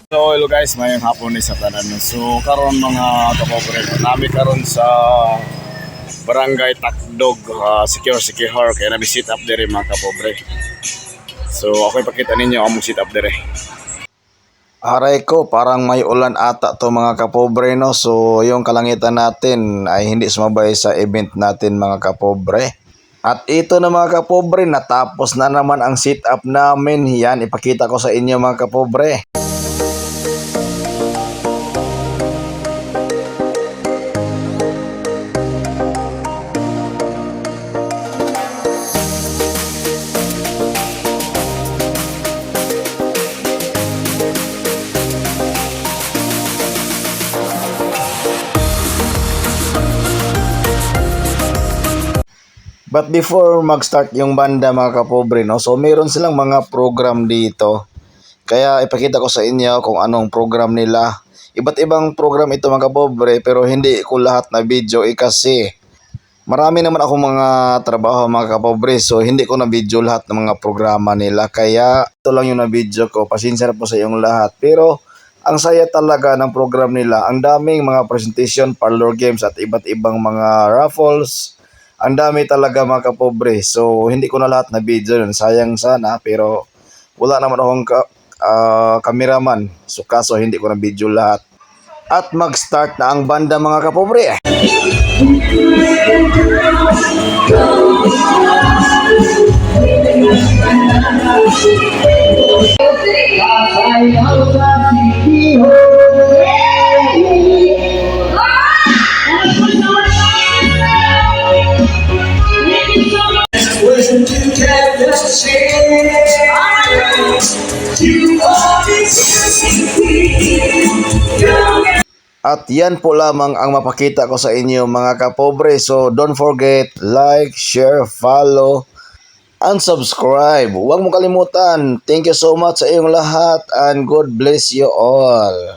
So hello guys, mayang hapon ni sa tanan. So karon mga kapobre, nami karon sa Barangay Takdog, secure kaya nabi-sit up dire mga kapobre. So ako ipakita ninyo ang sit up dire. Aray ko, parang may ulan ata to mga kapobre, no? So yung kalangitan natin ay hindi sumabay sa event natin mga kapobre. At ito na mga kapobre, natapos na naman ang sit up namin. Yan, ipakita ko sa inyo mga kapobre. But before mag-start yung banda mga kapobre, no? So meron silang mga program dito. Kaya ipakita ko sa inyo kung anong program nila. Iba't ibang program ito mga kapobre, pero hindi ko lahat na video kasi marami naman akong mga trabaho mga kapobre. So hindi ko na video lahat ng mga programa nila. Kaya ito lang yung na video ko. Pasensya na po sa iyong lahat. Pero ang saya talaga ng program nila. Ang daming mga presentation, parlor games at iba't ibang mga raffles. Ang dami talaga mga kapobre. So hindi ko na lahat na video nun. Sayang sana pero wala naman akong cameraman. So kaso hindi ko na video lahat. At mag-start na ang banda mga kapobre. At yan po lamang ang mapakita ko sa inyo mga kapobre. So don't forget, like, share, follow, and subscribe. Huwag mo kalimutan. Thank you so much sa iyong lahat and God bless you all.